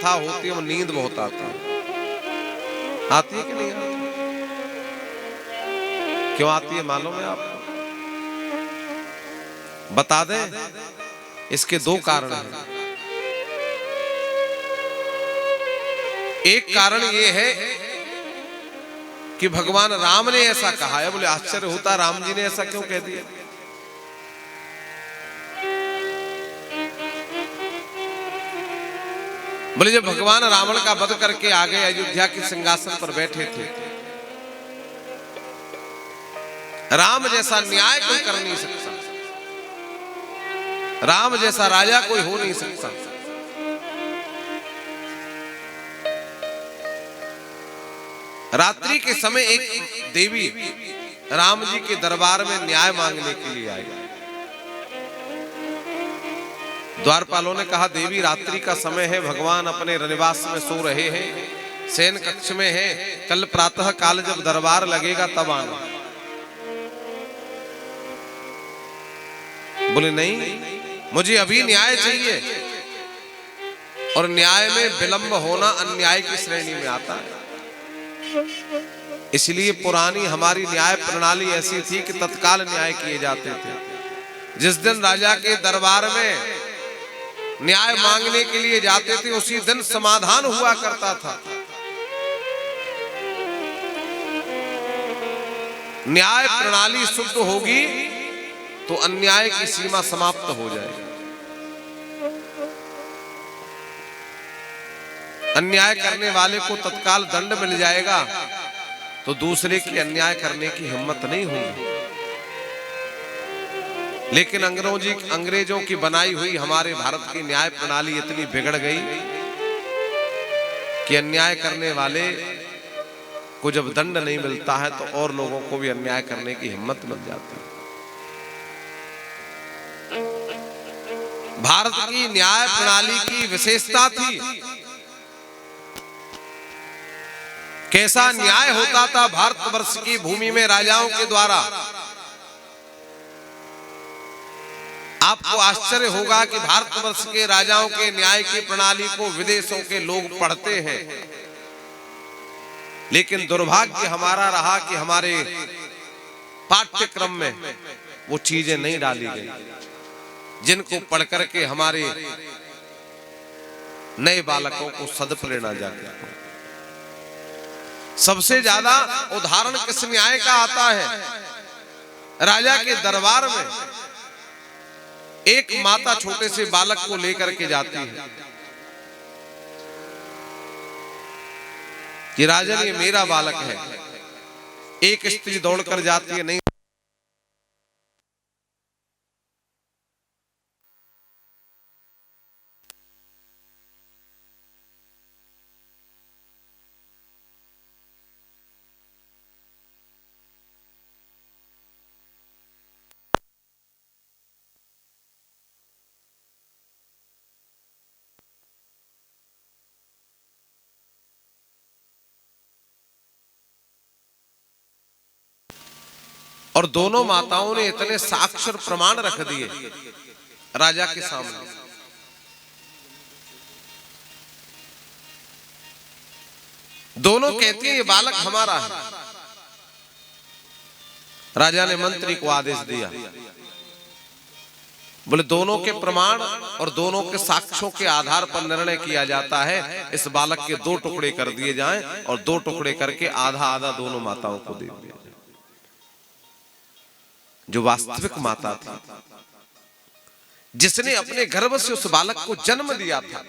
कथा होती है वो नींद बहुत आती है कि नहीं आती? क्यों आती है मालूम है आपको? बता दें, इसके दो कारण हैं। एक कारण ये है कि भगवान राम ने ऐसा कहा है। बोले आश्चर्य होता, राम जी ने ऐसा क्यों कह दिया? बोले जब भगवान रावण का वध करके आ गए, अयोध्या के सिंहासन पर बैठे थे, राम जैसा न्याय कोई कर नहीं सकता, राम जैसा राजा कोई हो नहीं सकता। रात्रि के समय एक देवी राम जी के दरबार में न्याय मांगने के लिए आई। द्वारपालों ने कहा, देवी रात्रि का समय है, भगवान अपने निवास में सो रहे हैं, शयन कक्ष में है, कल प्रातः काल जब दरबार लगेगा तब आना। बोले नहीं, मुझे अभी न्याय चाहिए, और न्याय में विलंब होना अन्याय की श्रेणी में आता है। इसलिए पुरानी हमारी न्याय प्रणाली ऐसी थी कि तत्काल न्याय किए जाते थे। जिस दिन राजा के दरबार में न्याय मांगने के लिए जाते थे, उसी दिन समाधान हुआ करता था। न्याय प्रणाली शुद्ध होगी तो अन्याय की सीमा समाप्त हो जाएगी। अन्याय करने वाले को तत्काल दंड मिल जाएगा तो दूसरे की अन्याय करने की हिम्मत नहीं होगी। लेकिन अंग्रेजों की बनाई हुई हमारे भारत की न्याय प्रणाली इतनी बिगड़ गई कि अन्याय करने वाले को जब दंड नहीं मिलता है तो और लोगों को भी अन्याय करने की हिम्मत मिल जाती है। भारत की न्याय प्रणाली की विशेषता थी, कैसा न्याय होता था भारतवर्ष की भूमि में राजाओं के द्वारा। आपको आश्चर्य होगा कि भारतवर्ष के राजाओं के न्याय की प्रणाली को विदेशों के लोग पढ़ते हैं, लेकिन दुर्भाग्य हमारा रहा कि हमारे पाठ्यक्रम में वो चीजें नहीं डाली गई जिनको पढ़ करके हमारे नए बालकों को सदप्रेरणा जागे। सबसे ज्यादा उदाहरण किस न्याय का आता है? राजा के दरबार में एक माता छोटे से बालक को लेकर के जाती है कि राजन ये मेरा बालक है। एक स्त्री दौड़कर जाती है, नहीं और दोनों माताओं ने इतने साक्षर प्रमाण रख दिए राजा के सामने। दोनों कहती हैं ये बालक हमारा है। राजा ने मंत्री को आदेश दिया, बोले दोनों के प्रमाण और दोनों के साक्ष्यों के आधार पर निर्णय किया जाता है। इस बालक के 2 टुकड़े कर दिए जाएं और 2 टुकड़े करके आधा आधा दोनों माताओं को दे दिया जाए। जो वास्तविक माता थी, जिसने अपने गर्भ से उस बालक को जन्म दिया था,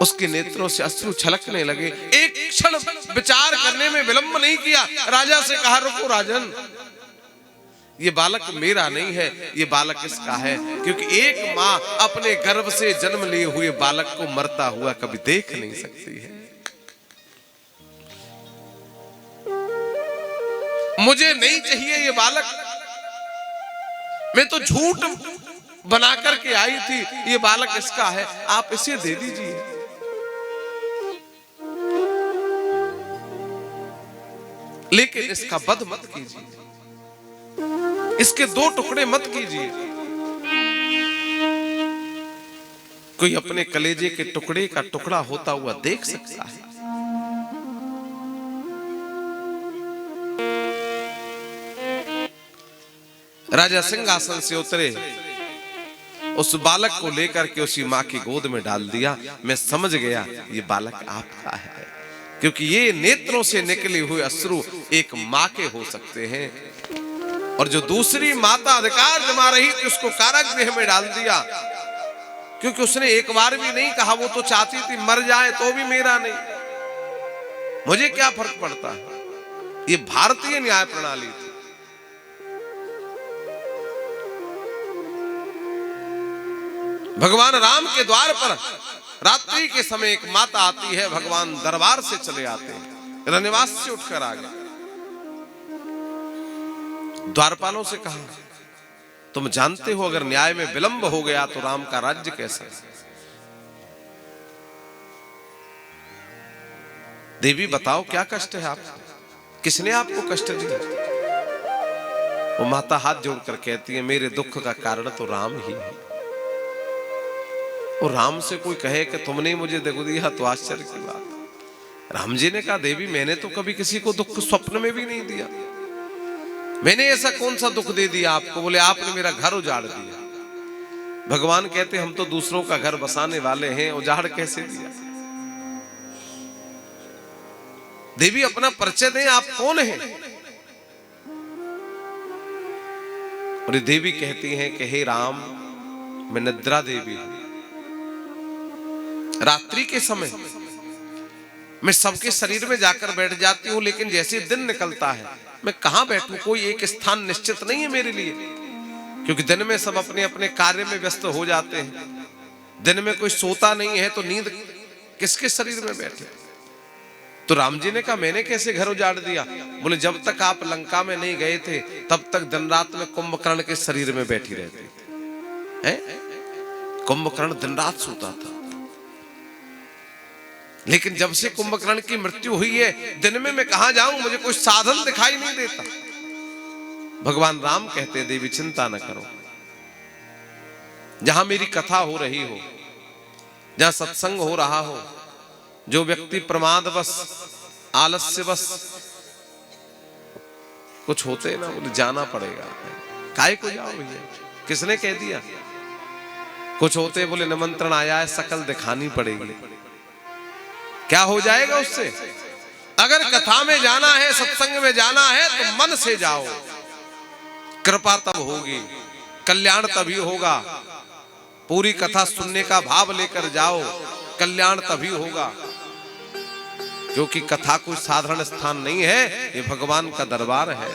उसके नेत्रों से अश्रु छलकने लगे। एक क्षण विचार करने में विलंब नहीं किया, राजा से कहा, रुको राजन, ये बालक मेरा नहीं है, ये बालक इसका है। क्योंकि एक माँ अपने गर्भ से जन्म लिए हुए बालक को मरता हुआ कभी देख नहीं सकती है। मुझे नहीं चाहिए ये बालक, मैं तो झूठ बना करके आई थी, ये बालक इसका है, आप इसे दे दीजिए। लेकिन इसका वध मत कीजिए, इसके 2 टुकड़े मत कीजिए। कोई अपने कलेजे के टुकड़े का टुकड़ा होता हुआ देख सकता है। राजा सिंहासन से उतरे, उस बालक को लेकर के उसी माँ की गोद में डाल दिया। मैं समझ गया ये बालक आपका है, क्योंकि ये नेत्रों से निकले हुए अश्रु एक माँ के हो सकते हैं। और जो दूसरी माता अधिकार जमा रही थी उसको कारागृह में डाल दिया, क्योंकि उसने एक बार भी नहीं कहा, वो तो चाहती थी मर जाए तो भी मेरा नहीं, मुझे क्या फर्क पड़ता है। ये भारतीय न्याय प्रणाली थी। भगवान राम के द्वार पर रात्रि के समय एक माता आती है, भगवान दरबार से चले आते हैं, रनिवास से उठकर आ गए। द्वारपालों से कहा, तुम जानते हो अगर न्याय में विलंब हो गया तो राम का राज्य कैसा है। देवी बताओ क्या कष्ट है आपको, किसने आपको कष्ट दिया। वो माता हाथ जोड़कर कहती है, मेरे दुख का कारण तो राम ही है। और राम से कोई कहे कि तुमने मुझे दुख दिया तो आश्चर्य की बात। राम जी ने कहा, देवी मैंने तो कभी किसी को दुख स्वप्न में भी नहीं दिया, मैंने ऐसा कौन सा दुख दे दिया आपको। बोले आपने मेरा घर उजाड़ दिया। भगवान कहते हम तो दूसरों का घर बसाने वाले हैं, उजाड़ कैसे दिया। देवी अपना परिचय दें, आप कौन हैं। और देवी कहती हैं कि हे राम, मैं निद्रा देवी हूं। रात्रि के समय मैं सबके शरीर में जाकर बैठ जाती हूं, लेकिन जैसे दिन निकलता है मैं कहां बैठूं, कोई एक स्थान निश्चित नहीं है मेरे लिए, क्योंकि दिन में सब अपने अपने कार्य में व्यस्त हो जाते हैं। दिन में कोई सोता नहीं है तो नींद किसके शरीर में बैठे। तो राम जी ने कहा, मैंने कैसे घर उजाड़ दिया। बोले जब तक आप लंका में नहीं गए थे तब तक दिन रात में कुंभकर्ण के शरीर में बैठी रहती है। कुंभकर्ण दिन रात सोता था, लेकिन जब से कुंभकर्ण की मृत्यु हुई है दिन में मैं कहां जाऊं, मुझे कोई साधन दिखाई नहीं देता। भगवान राम कहते, देवी चिंता न करो, जहां मेरी कथा हो रही हो, जहां सत्संग हो रहा हो, जो व्यक्ति प्रमादवश आलस्यवश कुछ होते ना, बोले जाना पड़ेगा। काहे को जाओ भैया, किसने कह दिया। कुछ होते बोले निमंत्रण आया है, शकल दिखानी पड़ेगी। क्या हो जाएगा उससे। अगर कथा में जाना है, सत्संग में जाना है तो मन से जाओ, कृपा तब होगी, कल्याण तभी होगा। पूरी कथा सुनने का भाव लेकर जाओ, कल्याण तभी होगा। क्योंकि कथा कोई साधारण स्थान नहीं है, ये भगवान का दरबार है।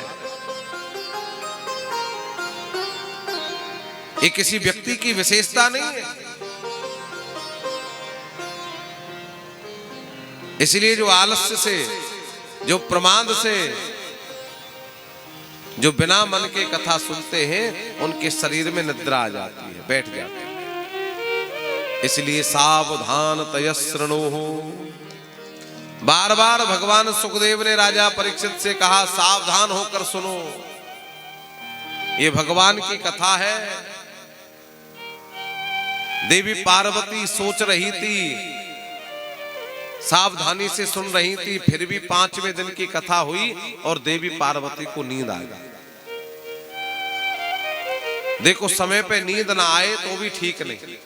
ये किसी व्यक्ति की विशेषता नहीं है। इसलिए जो आलस्य से, जो प्रमाद से, जो बिना मन के कथा सुनते हैं उनके शरीर में निद्रा आ जाती है, बैठ जाते हैं। इसलिए सावधान तयस्रणो हो। बार बार भगवान सुखदेव ने राजा परीक्षित से कहा, सावधान होकर सुनो, ये भगवान की कथा है। देवी पार्वती सोच रही थी, सावधानी से सुन रही थी, फिर भी 5वें दिन की कथा हुई और देवी पार्वती को नींद आ गई। देखो समय पे नींद ना आए तो भी ठीक नहीं,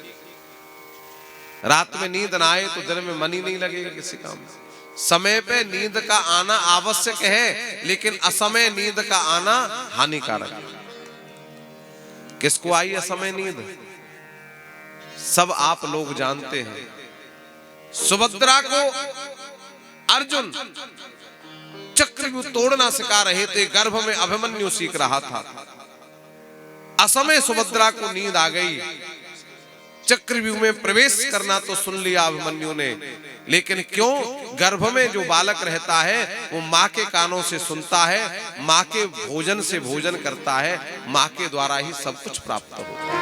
रात में नींद ना आए तो दिन में मन ही नहीं लगेगा किसी काम में। समय पे नींद का आना आवश्यक है, लेकिन असमय नींद का आना हानिकारक है। किसको आई असमय नींद, सब आप लोग जानते हैं। सुभद्रा को अर्जुन चक्रव्यूह तोड़ना सिखा रहे थे, गर्भ में अभिमन्यु सीख रहा था। असमय सुभद्रा को नींद आ गई। चक्रव्यूह में प्रवेश करना तो सुन लिया अभिमन्यु ने, लेकिन क्यों, गर्भ में जो बालक रहता है वो माँ के कानों से सुनता है, माँ के भोजन से भोजन करता है, माँ के द्वारा ही सब कुछ प्राप्त होता है।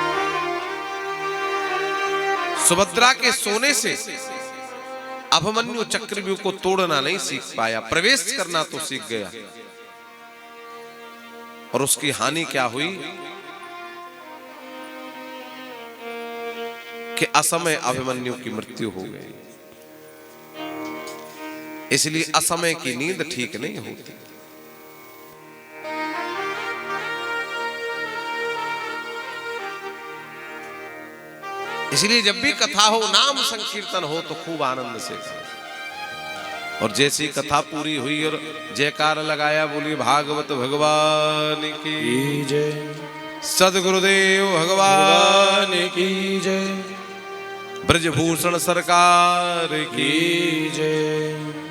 सुभद्रा के सोने से अभिमन्यु चक्रव्यूह को तोड़ना नहीं सीख पाया, प्रवेश करना तो सीख गया। और उसकी हानि क्या हुई कि असमय अभिमन्यु की मृत्यु हो गई। इसलिए असमय की नींद ठीक नहीं होती। इसलिए जब भी कथा हो, नाम संकीर्तन हो तो खूब आनंद से करो। और जैसी कथा पूरी हुई और जयकार लगाया, बोली भागवत भगवान की जय, सदगुरुदेव भगवान की जय, ब्रजभूषण सरकार की जय।